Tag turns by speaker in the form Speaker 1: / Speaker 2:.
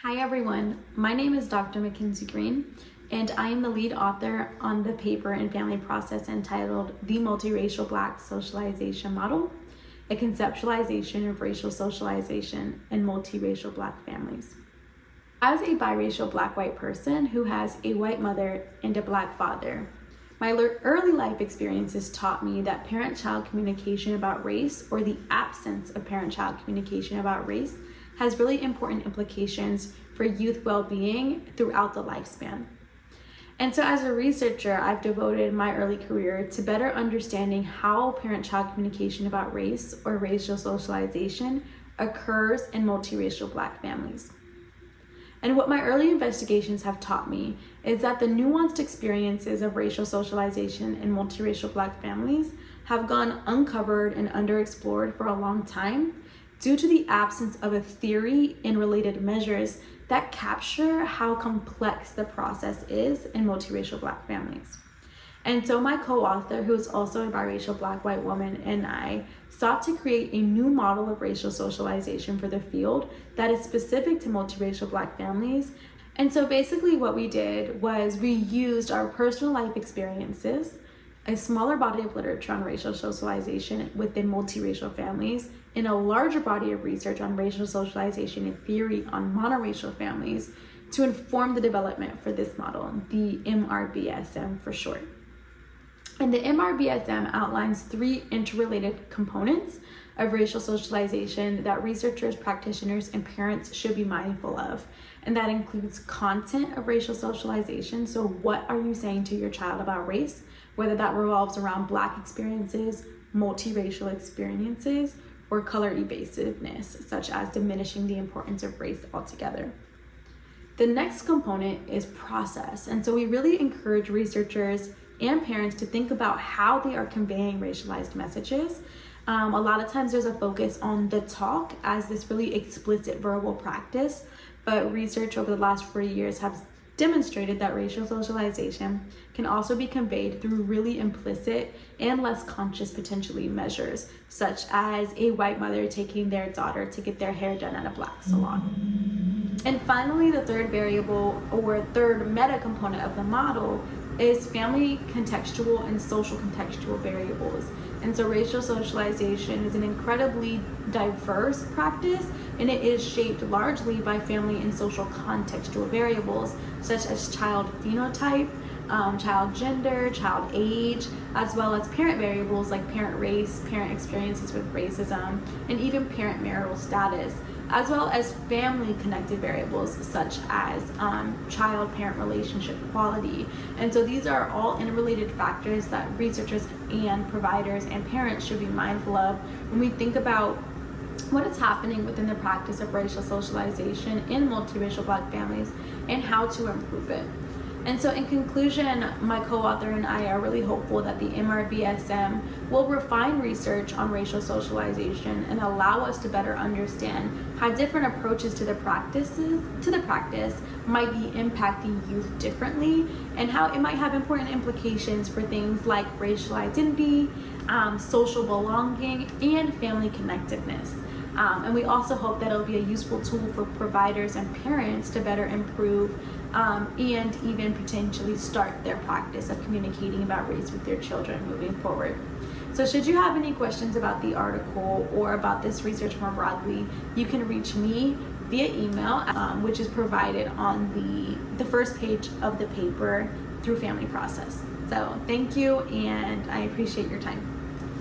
Speaker 1: Hi everyone, my name is Dr. McKenzie Green, and I am the lead author on the paper in Family Process entitled The Multiracial-Black Socialization Model, a conceptualization of racial socialization in multiracial Black families. As a biracial Black-white person who has a white mother and a Black father, my early life experiences taught me that parent-child communication about race, or the absence of parent-child communication about race, has really important implications for youth well-being throughout the lifespan. And so as a researcher, I've devoted my early career to better understanding how parent-child communication about race, or racial socialization, occurs in multiracial Black families. And what my early investigations have taught me is that the nuanced experiences of racial socialization in multiracial Black families have gone uncovered and underexplored for a long time due to the absence of a theory and related measures that capture how complex the process is in multiracial Black families. And so my co-author, who is also a biracial Black-white woman, and I sought to create a new model of racial socialization for the field that is specific to multiracial Black families. And so basically what we did was we used our personal life experiences, a smaller body of literature on racial socialization within multiracial families, and a larger body of research on racial socialization and theory on monoracial families to inform the development for this model, the MRBSM for short. And the MRBSM outlines three interrelated components of racial socialization that researchers, practitioners, and parents should be mindful of. And that includes content of racial socialization. So what are you saying to your child about race, whether that revolves around Black experiences, multiracial experiences, or color evasiveness, such as diminishing the importance of race altogether. The next component is process. And so we really encourage researchers and parents to think about how they are conveying racialized messages. A lot of times there's a focus on the talk as this really explicit verbal practice, but research over the last 40 years has demonstrated that racial socialization can also be conveyed through really implicit and less conscious potentially measures, such as a white mother taking their daughter to get their hair done at a Black salon. And finally, the third variable, or third meta component of the model, is family contextual and social contextual variables. And so racial socialization is an incredibly diverse practice, and it is shaped largely by family and social contextual variables such as child phenotype, child gender, child age, as well as parent variables like parent race, parent experiences with racism, and even parent marital status, as well as family connected variables such as child-parent relationship quality. And so these are all interrelated factors that researchers and providers and parents should be mindful of when we think about what is happening within the practice of racial socialization in multiracial Black families and how to improve it. And so in conclusion, my co-author and I are really hopeful that the MRBSM will refine research on racial socialization and allow us to better understand how different approaches to the practice might be impacting youth differently, and how it might have important implications for things like racial identity, social belonging, and family connectedness. And we also hope that it'll be a useful tool for providers and parents to better improve and even potentially start their practice of communicating about race with their children moving forward. So should you have any questions about the article or about this research more broadly, you can reach me via email, which is provided on the first page of the paper through Family Process. So thank you, and I appreciate your time.